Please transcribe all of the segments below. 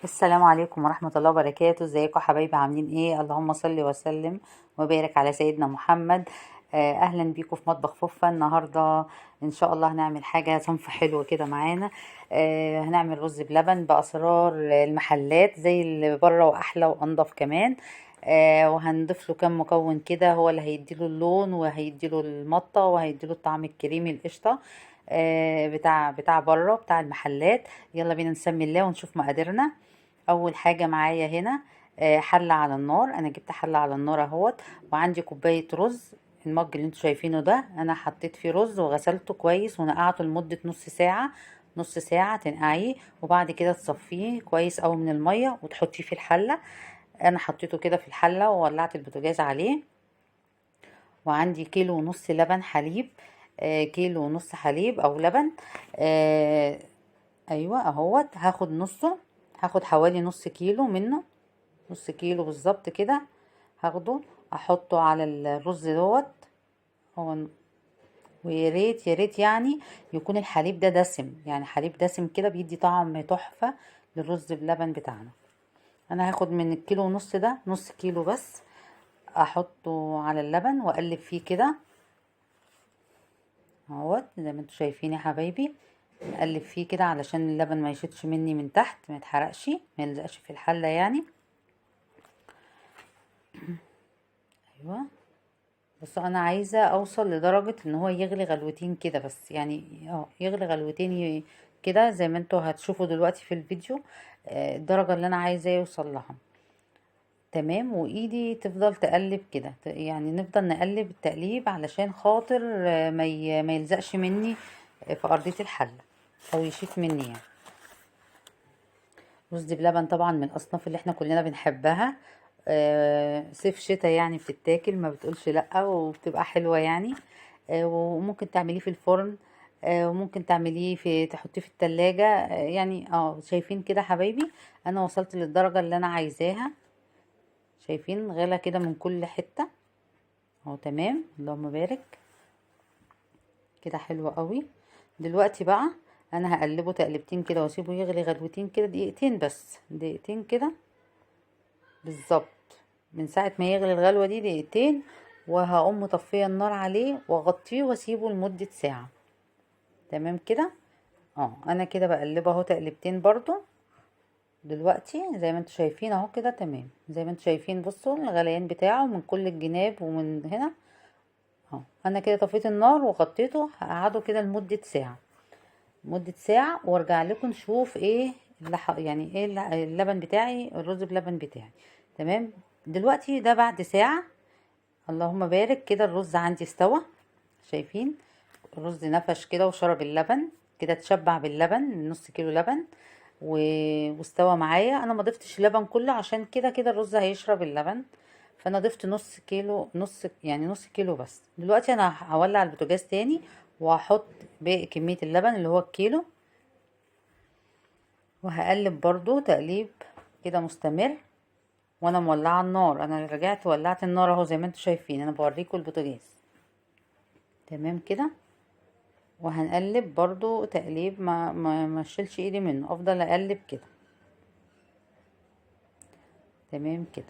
السلام عليكم ورحمة الله وبركاته. ازيكم حبايبي؟ عاملين ايه؟ اللهم صل وسلم وبارك على سيدنا محمد. اهلا بيكم في مطبخ فوفا. النهاردة ان شاء الله هنعمل حاجة صنف حلو كده معانا. هنعمل رز بلبن بأسرار المحلات زي اللي بره واحلى وانضف كمان. وهنضيف له كام مكون كده هو اللي هيديله اللون وهيديله المطة وهيديله الطعم الكريمي القشطة. بتاع بره بتاع المحلات. يلا بينا نسمي الله ونشوف مقاديرنا. اول حاجه معايا هنا حله على النار. انا جبت حله على النار اهوت، وعندي كوبايه رز. المج اللي انتوا شايفينه ده انا حطيت فيه رز وغسلته كويس ونقعته لمده نص ساعه. نص ساعه تنقعيه وبعد كده تصفيه كويس قوي من الميه وتحطيه في الحله. انا حطيته كده في الحله وولعت البوتاجاز عليه. وعندي كيلو ونص لبن حليب. كيلو ونص حليب او لبن. آه ايوه اهوت هاخد نصه. هاخد حوالي نص كيلو منه. نص كيلو بالظبط كده. هاخده احطه على الرز دوت. هو ويا ريت يا ريت يعني يكون الحليب ده دسم، يعني حليب دسم كده بيدي طعم تحفة للرز بلبن بتاعنا. انا هاخد من الكيلو ونص ده نص كيلو بس. احطه على اللبن واقلب فيه كده اهوت زي ما انتوا شايفين يا حبايبي. نقلب فيه كده علشان اللبن ما يشدش مني من تحت، ما يتحرقش، ما يلزقش في الحلة يعني. ايوه. بس انا عايزه اوصل لدرجه ان هو يغلي غلوتين كده بس، يعني يغلي غلوتين كده زي ما انتوا هتشوفوا دلوقتي في الفيديو. الدرجه اللي انا عايزاه يوصل لها. تمام. وايدي تفضل تقلب كده، يعني نفضل نقلب التقليب علشان خاطر ما يلزقش مني في ارضيه الحله او يشيف مني يعني. رز بلبن طبعا من الاصناف اللي احنا كلنا بنحبها. صيف شتاء يعني بتتاكل ما بتقولش لا وبتبقى حلوة يعني. وممكن تعمليه في الفرن. وممكن تعمليه تحطيه في التلاجة. يعني شايفين كده حبايبي. انا وصلت للدرجة اللي انا عايزاها. شايفين غلا كده من كل حتة. اهو تمام اللهم بارك. كده حلوة قوي. دلوقتي بقى انا هقلبه تقلبتين كده واسيبه يغلي غلوتين كده دقيقتين بس، دقيقتين كده بالظبط. من ساعة ما يغلي الغلوة دي دقيقتين. وهقوم مطفية النار عليه واغطيه واسيبه لمدة ساعة. تمام كده. انا كده بقلبه اهو تقلبتين برضو. دلوقتي زي ما انتوا شايفين اهو كده تمام زي ما انتوا شايفين. بصوا الغليان بتاعه من كل الجناب ومن هنا. انا كده طفيت النار وغطيته هقعده كده لمدة ساعة. مدة ساعة وارجع لكم نشوف ايه يعني ايه اللبن بتاعي، الرز بلبن بتاعي. تمام. دلوقتي ده بعد ساعة. اللهم بارك كده الرز عندي استوى. شايفين الرز نفش كده وشرب اللبن كده، اتشبع باللبن نص كيلو لبن. واستوى معايا. انا ما ضفتش اللبن كله عشان كده كده الرز هيشرب اللبن. فانا ضفت نص كيلو، نص كيلو بس. دلوقتي انا هولع البوتاجاز تاني وهحط باقي كمية اللبن اللي هو الكيلو. وهقلب برضو تقليب كده مستمر. وانا مولعه النار. انا رجعت ولعت النار اهو زي ما انتوا شايفين. انا بوريكم البوتاجاز. تمام كده. وهنقلب برضو تقليب ما اشيلش ايدي منه، افضل اقلب كده. تمام كده.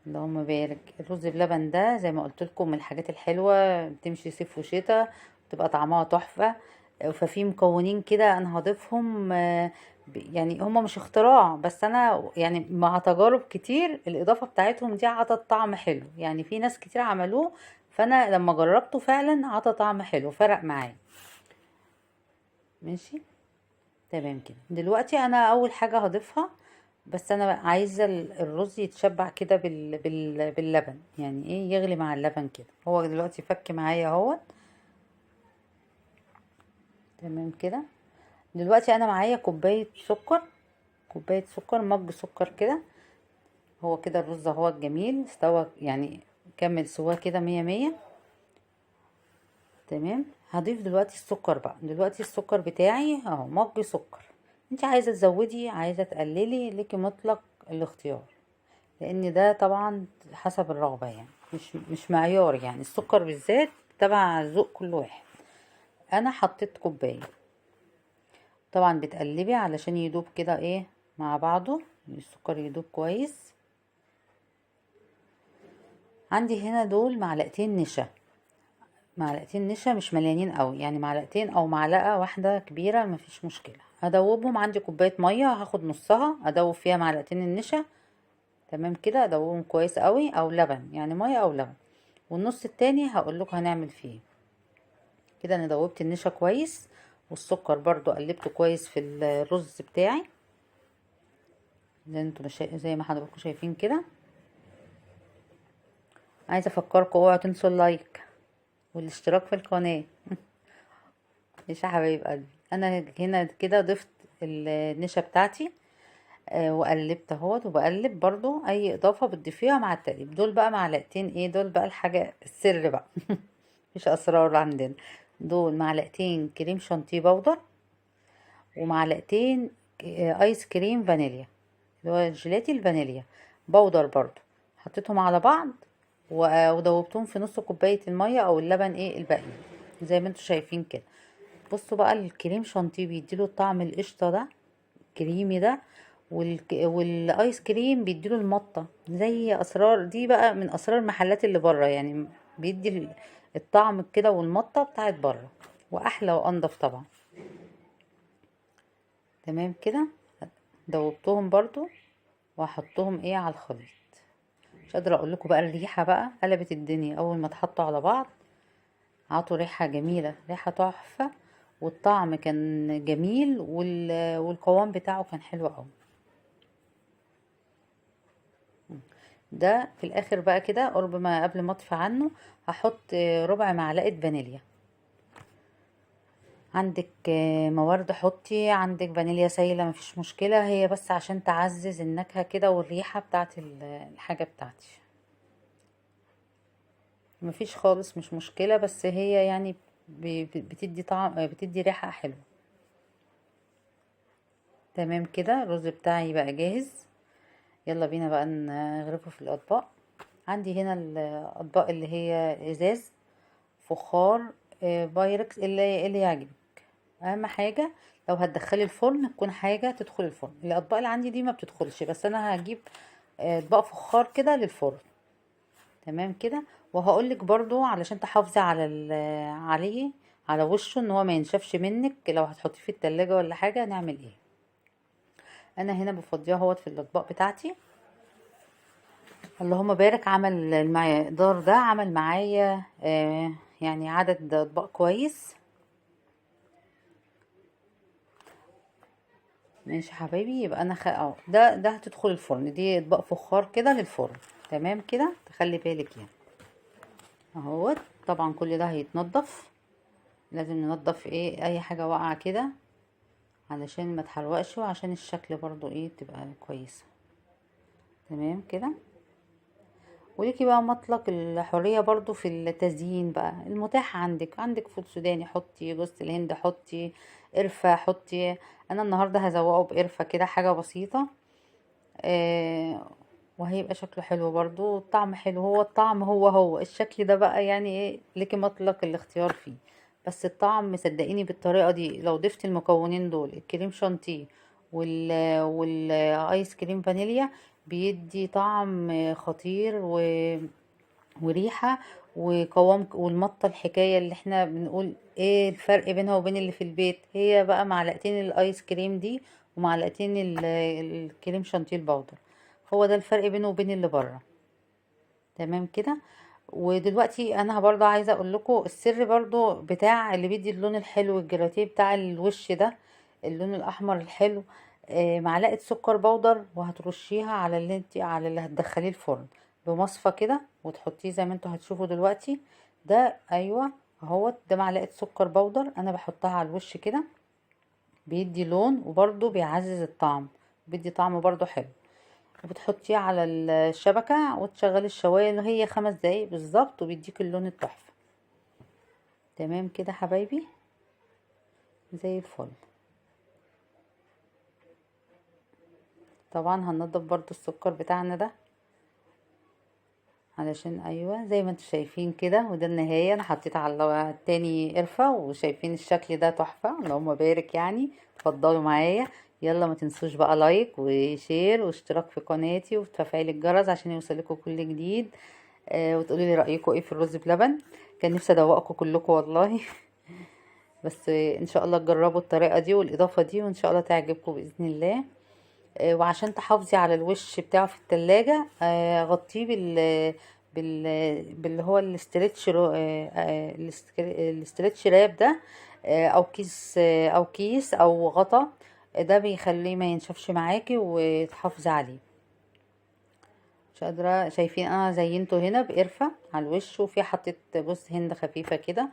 اللهم بارك. الرز بلبن ده زي ما قلت لكم من الحاجات الحلوه بتمشي صيف وشتاء، بتبقى طعمها تحفه. ففي مكونين كده انا هضيفهم. يعني هما مش اختراع، بس انا يعني مع تجارب كتير الاضافه بتاعتهم دي عطت طعم حلو. يعني في ناس كتير عملوه، فانا لما جربته فعلا عطى طعم حلو فرق معايا. ماشي. تمام كده. دلوقتي انا اول حاجه هضيفها، بس انا عايزه الرز يتشبع كده باللبن، يعني ايه يغلي مع اللبن كده. هو دلوقتي فك معايا اهوت. تمام كده. دلوقتي انا معايا كوبايه سكر. كوبايه سكر، مج سكر كده. هو كده الرز اهو جميل استوى يعني. كمل سواه كده مية مية. تمام. هضيف دلوقتي السكر بقى. دلوقتي السكر بتاعي اهو مج سكر. انت عايزه تزودي عايزه تقللي ليكي مطلق الاختيار، لان ده طبعا حسب الرغبه يعني. مش معيار يعني. السكر بالذات تبع ذوق كل واحد. انا حطيت كوبايه. طبعا بتقلبي علشان يدوب كده ايه مع بعضه، السكر يدوب كويس. عندي هنا دول معلقتين نشا، معلقتين نشا مش مليانين قوي، يعني معلقتين او معلقه واحده كبيره مفيش مشكله. هدوبهم، عندي كوبايه ميه هاخد نصها ادوب فيها معلقتين النشا. تمام كده، ادوبهم كويس قوي، او لبن يعني ميه او لبن. والنص التاني هقول لكم هنعمل فيه. كده انا دوبت النشا كويس، والسكر برضو قلبته كويس في الرز بتاعي زي ما حضراتكم شايفين كده. عايزه افكركم اوعوا تنسوا اللايك والاشتراك في القناه. ماشي يا حبايب قلبي، انا هنا كده ضفت النشا بتاعتي. وقلبت اهوت، وبقلب برضو اي اضافه بتضيفيها مع التقليب. دول بقى معلقتين ايه، دول بقى الحاجه السر بقى. مفيش اسرار عندنا. دول معلقتين كريم شانتيه بودر، ومعلقتين ايس كريم فانيليا، اللي هو جيلاتي الفانيليا بودر برضو. حطيتهم على بعض ودوبتهم في نص كوبايه الميه او اللبن ايه الباقي، زي ما انتم شايفين كده. بصوا بقى الكريم شانتيه بيديله طعم القشطه ده، الكريمي ده. والايس كريم بيديله المطه، زي اسرار دي بقى من اسرار المحلات اللي بره يعني. بيدي الطعم كده والمطه بتاعت بره، واحلى وانضف طبعا. تمام كده، دوبتهم برضو واحطهم ايه على الخليط. مش قادره اقول لكم بقى الريحه بقى قلبت الدنيا اول ما اتحطوا على بعض. عطوا ريحه جميله، ريحه تحفه. والطعم كان جميل، والقوام بتاعه كان حلو قوي. ده في الاخر بقى كده قرب ما قبل ما اطفي عنه هحط ربع معلقه فانيليا. عندك موارد حطي، عندك فانيليا سايله مفيش مشكله، هي بس عشان تعزز النكهه كده والريحه بتاعت الحاجه بتاعتي. مفيش خالص مش مشكله، بس هي يعني بتدي طعم، بتدي ريحه حلوه. تمام كده، الرز بتاعي بقى جاهز. يلا بينا بقى نغرفه في الاطباق. عندي هنا الاطباق اللي هي ازاز، فخار، بايركس، اللي يعجبك. اهم حاجه لو هتدخلي الفرن تكون حاجه تدخل الفرن. الاطباق اللي عندي دي ما بتدخلش، بس انا هجيب اطباق فخار كده للفرن. تمام كده. وهقولك برضو علشان تحافظي على عليه، على وشه، ان هو ما ينشفش منك لو هتحطيه في التلاجة ولا حاجه نعمل ايه. انا هنا بفضيها اهوت في الاطباق بتاعتي. اللهم بارك، عمل المقدار ده عمل معايا يعني عدد اطباق كويس. ماشي يا حبايبي، يبقى انا اهو ده هتدخل الفرن، دي اطباق فخار كده للفرن. تمام كده، تخلي بالك يعني. اهوت طبعا كل ده هيتنضف، لازم ننضف ايه اي حاجه واقعه كده علشان ما تحرقش، وعشان الشكل برضو ايه تبقى كويسه. تمام كده. وليكي بقى مطلق الحريه برضو في التزيين بقى المتاح عندك فول سوداني حطي، جوز الهند حطي، قرفه حطي. انا النهارده هزوقه بقرفه كده، حاجه بسيطه. آه وهيبقى شكله حلو برضو، الطعم حلو. هو الطعم هو الشكل ده بقى يعني ايه ليكي مطلق الاختيار فيه. بس الطعم مصدقيني بالطريقة دي لو ضفت المكونين دول، الكريم شانتيه والايس كريم فانيليا، بيدي طعم خطير وريحة وقوام. والمطة الحكاية اللي احنا بنقول ايه الفرق بينها وبين اللي في البيت، هي بقى معلقتين الايس كريم دي ومعلقتين الكريم شانتيه البودر، هو ده الفرق بينه وبين اللي بره. تمام كده. ودلوقتي انا برضه عايزه اقول لكم السر برضه بتاع اللي بيدي اللون الحلو، الجراتيه بتاع الوش ده، اللون الاحمر الحلو. معلقه سكر بودر، وهترشيها على على اللي هتدخليه الفرن بمصفى كده، وتحطيه زي ما انتوا هتشوفوا دلوقتي. ده ايوه اهوت، ده معلقه سكر بودر انا بحطها على الوش كده، بيدي لون وبرضه بيعزز الطعم، بيدي طعم برضه حلو. وبتحطيه على الشبكة وتشغلي الشواية اللي هي 5 دقايق بالظبط، وبيديك اللون التحفة. تمام كده حبايبي، زي الفل. طبعا هننضف برضو السكر بتاعنا ده، علشان ايوه زي ما انتوا شايفين كده. وده النهاية، انا حطيت على التاني قرفة، وشايفين الشكل ده تحفة. اللهم بارك يعني. اتفضلوا معايا، يلا ما تنسوش بقى لايك وشير واشتراك في قناتي وتفعيل الجرس عشان يوصلكوا كل جديد. وتقولوا لي رأيكم ايه في الرز بلبن. كان نفسي ادوقكم كلكم والله. بس ان شاء الله تجربوا الطريقة دي والاضافة دي وان شاء الله تعجبكم بإذن الله. وعشان تحافظي على الوش بتاعه في التلاجة، غطيه باللي هو الاسترتش راب ده، او كيس او غطا. ده بيخليه ما ينشفش معاكي وتحافظي عليه. مش قادرة، شايفين انا زينته هنا بقرفة على الوش وفي حطيت جوز هند خفيفة كده.